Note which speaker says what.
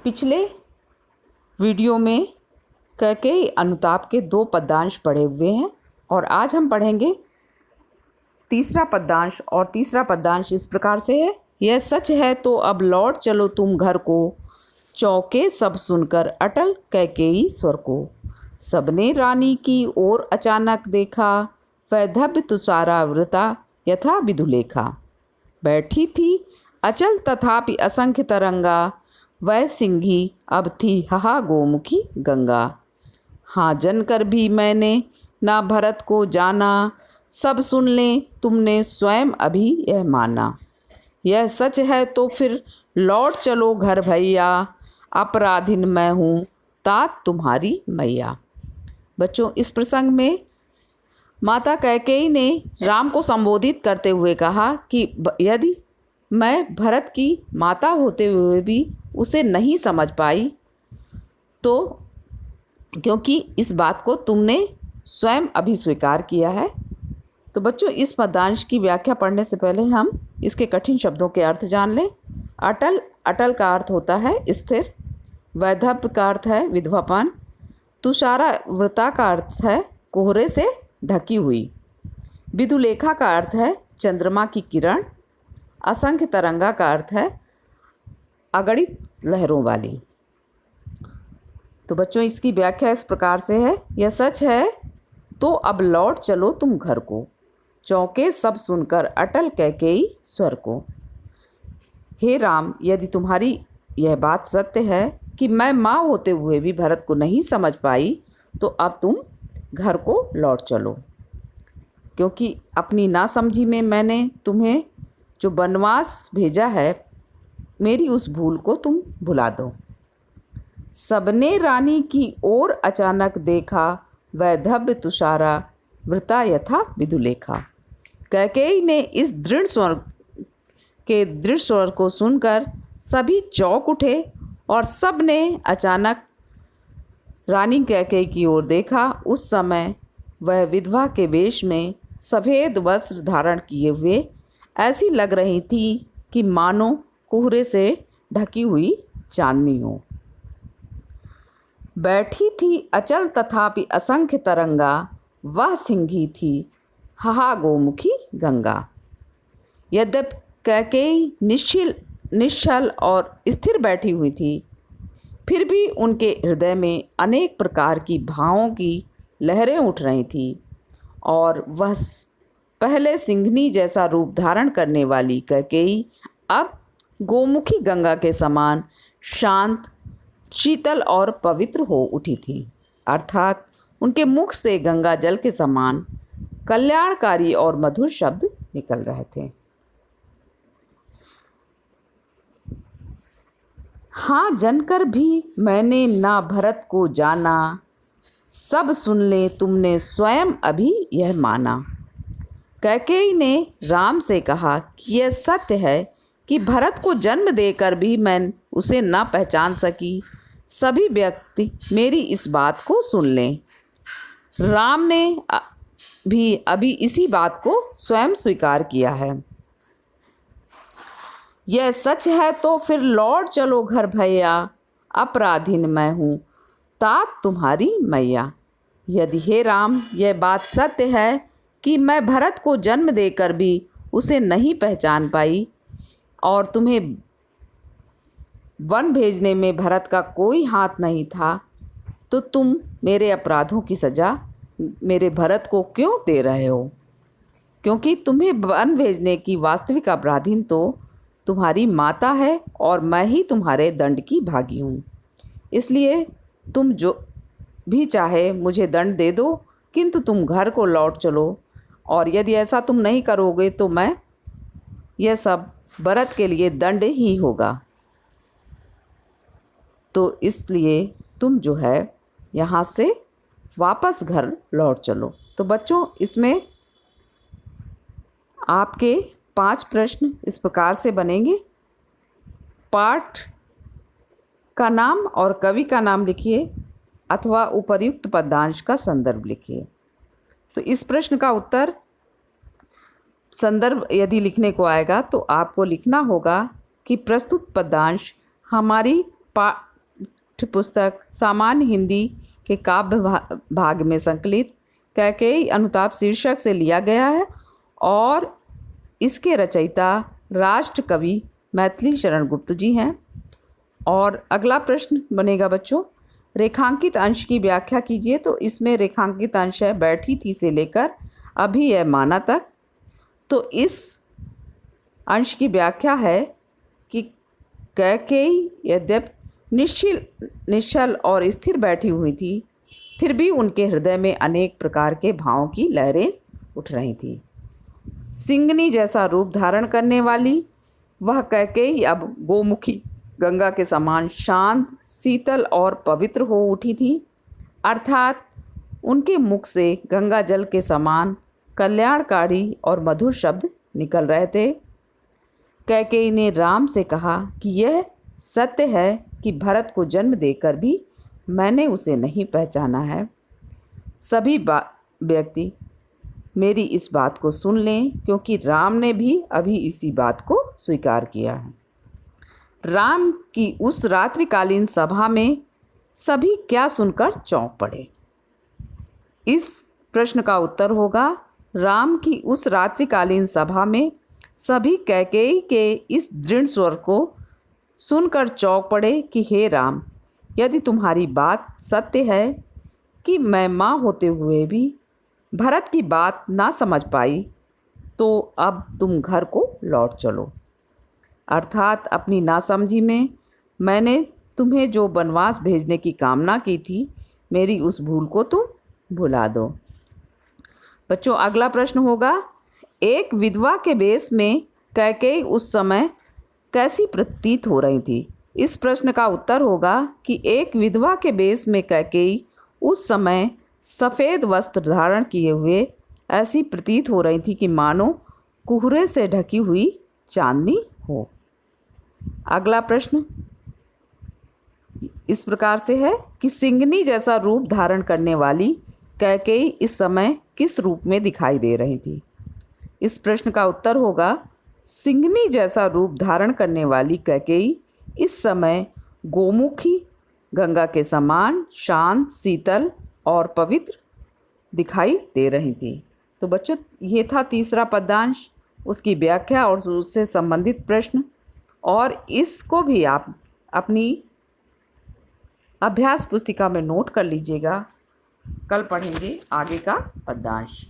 Speaker 1: पिछले वीडियो में कैकेयी अनुताप के 2 पद्यांश पढ़े हुए हैं और आज हम पढ़ेंगे तीसरा पद्यांश। और तीसरा पद्यांश इस प्रकार से है। यह सच है तो अब लौट चलो तुम घर को, चौके सब सुनकर अटल कैकेयी स्वर को। सबने रानी की ओर अचानक देखा, वैधव्य तुषारा वृता यथा विदुलेखा। बैठी थी अचल तथापि असंख्य तरंगा, वह सिंही अब थी हहा गोमुखी गंगा। हाँ जनकर भी मैंने ना भरत को जाना, सब सुन लें तुमने स्वयं अभी यह माना। यह सच है तो फिर लौट चलो घर भैया, अपराधिन मैं हूँ तात तुम्हारी मैया। बच्चों, इस प्रसंग में माता कैकेयी ने राम को संबोधित करते हुए कहा कि यदि मैं भरत की माता होते हुए भी उसे नहीं समझ पाई तो क्योंकि इस बात को तुमने स्वयं अभी स्वीकार किया है। तो बच्चों, इस पद्यांश की व्याख्या पढ़ने से पहले हम इसके कठिन शब्दों के अर्थ जान लें। अटल, अटल का अर्थ होता है स्थिर। वैधव्य का अर्थ है विधवापन। तुषारा वृता का अर्थ है कोहरे से ढकी हुई। विदुलेखा का अर्थ है चंद्रमा की किरण। असंख्य तरंगा का अर्थ है अगणित लहरों वाली। तो बच्चों, इसकी व्याख्या इस प्रकार से है। यह सच है तो अब लौट चलो तुम घर को, चौके सब सुनकर अटल कैकेयी स्वर को। हे राम, यदि तुम्हारी यह बात सत्य है कि मैं माँ होते हुए भी भरत को नहीं समझ पाई, तो अब तुम घर को लौट चलो, क्योंकि अपनी नासमझी में मैंने तुम्हें जो वनवास भेजा है, मेरी उस भूल को तुम भुला दो। सबने रानी की ओर अचानक देखा, वैधव्य तुषारा वृता यथा विदुलेखा। कैकेयी ने इस दृढ़ स्वर को सुनकर सभी चौंक उठे और सब ने अचानक रानी कैकेयी की ओर देखा। उस समय वह विधवा के वेश में सफ़ेद वस्त्र धारण किए हुए ऐसी लग रही थी कि मानो कोहरे से ढकी हुई चांदनी हो। बैठी थी अचल तथापि असंख्य तरंगा, वह सिंही थी हहा गोमुखी गंगा। यद्यपि कैकेयी निश्चल और स्थिर बैठी हुई थी, फिर भी उनके हृदय में अनेक प्रकार की भावों की लहरें उठ रही थीं और वह पहले सिंहनी जैसा रूप धारण करने वाली कैकेयी अब गोमुखी गंगा के समान शांत, शीतल और पवित्र हो उठी थी। अर्थात उनके मुख से गंगा जल के समान कल्याणकारी और मधुर शब्द निकल रहे थे। हाँ जनकर भी मैंने ना भरत को जाना, सब सुन ले तुमने स्वयं अभी यह माना। कैकेयी ने राम से कहा कि यह सत्य है कि भरत को जन्म देकर भी मैं उसे न पहचान सकी। सभी व्यक्ति मेरी इस बात को सुन लें। राम ने भी अभी इसी बात को स्वयं स्वीकार किया है। यह सच है तो फिर लौट चलो घर भैया, अपराधिन मैं हूँ तात तुम्हारी मैया। यदि हे राम, यह बात सत्य है कि मैं भरत को जन्म देकर भी उसे नहीं पहचान पाई और तुम्हें वन भेजने में भरत का कोई हाथ नहीं था, तो तुम मेरे अपराधों की सज़ा मेरे भरत को क्यों दे रहे हो? क्योंकि तुम्हें वन भेजने की वास्तविक अपराधीन तो तुम्हारी माता है और मैं ही तुम्हारे दंड की भागी हूँ। इसलिए तुम जो भी चाहे मुझे दंड दे दो, किंतु तुम घर को लौट चलो, और यदि ऐसा तुम नहीं करोगे तो मैं यह सब भरत के लिए दंड ही होगा। तो इसलिए तुम जो है यहाँ से वापस घर लौट चलो। तो बच्चों, इसमें आपके 5 प्रश्न इस प्रकार से बनेंगे। पाठ का नाम और कवि का नाम लिखिए अथवा उपर्युक्त पद्यांश का संदर्भ लिखिए। तो इस प्रश्न का उत्तर संदर्भ यदि लिखने को आएगा तो आपको लिखना होगा कि प्रस्तुत पद्यांश हमारी पाठ्य पुस्तक सामान्य हिंदी के काव्य भाग में संकलित कैकेयी अनुताप शीर्षक से लिया गया है और इसके रचयिता राष्ट्र कवि मैथिली शरण गुप्त जी हैं। और अगला प्रश्न बनेगा बच्चों, रेखांकित अंश की व्याख्या कीजिए। तो इसमें रेखांकित अंश है बैठी थी से लेकर अभी यह माना तक। तो इस अंश की व्याख्या है कि कैकेयी यद्यपि निश्चल और स्थिर बैठी हुई थी, फिर भी उनके हृदय में अनेक प्रकार के भावों की लहरें उठ रही थी। सिंगनी जैसा रूप धारण करने वाली वह कैकेयी अब गोमुखी गंगा के समान शांत, शीतल और पवित्र हो उठी थी। अर्थात उनके मुख से गंगा जल के समान कल्याणकारी और मधुर शब्द निकल रहे थे। कैकेयी ने राम से कहा कि यह सत्य है कि भरत को जन्म देकर भी मैंने उसे नहीं पहचाना है। सभी व्यक्ति मेरी इस बात को सुन लें, क्योंकि राम ने भी अभी इसी बात को स्वीकार किया है। राम की उस रात्रिकालीन सभा में सभी क्या सुनकर चौंक पड़े? इस प्रश्न का उत्तर होगा, राम की उस रात्रिकालीन सभा में सभी कैकेयी के इस दृढ़ स्वर को सुनकर चौंक पड़े कि हे राम, यदि तुम्हारी बात सत्य है कि मैं माँ होते हुए भी भरत की बात ना समझ पाई, तो अब तुम घर को लौट चलो। अर्थात अपनी नासमझी में मैंने तुम्हें जो वनवास भेजने की कामना की थी, मेरी उस भूल को तुम भुला दो। बच्चों अगला प्रश्न होगा, एक विधवा के वेश में कैकेयी उस समय कैसी प्रतीत हो रही थी? इस प्रश्न का उत्तर होगा कि एक विधवा के वेश में कैकेयी उस समय सफ़ेद वस्त्र धारण किए हुए ऐसी प्रतीत हो रही थी कि मानो कुहरे से ढकी हुई चांदनी हो। अगला प्रश्न इस प्रकार से है कि सिंगनी जैसा रूप धारण करने वाली कैकेयी इस समय किस रूप में दिखाई दे रही थी? इस प्रश्न का उत्तर होगा, सिंगनी जैसा रूप धारण करने वाली कैकेयी इस समय गोमुखी गंगा के समान शांत, शीतल और पवित्र दिखाई दे रही थी। तो बच्चों ये था तीसरा पद्यांश, उसकी व्याख्या और उससे संबंधित प्रश्न, और इसको भी आप अपनी अभ्यास पुस्तिका में नोट कर लीजिएगा। कल पढ़ेंगे आगे का पद्यांश।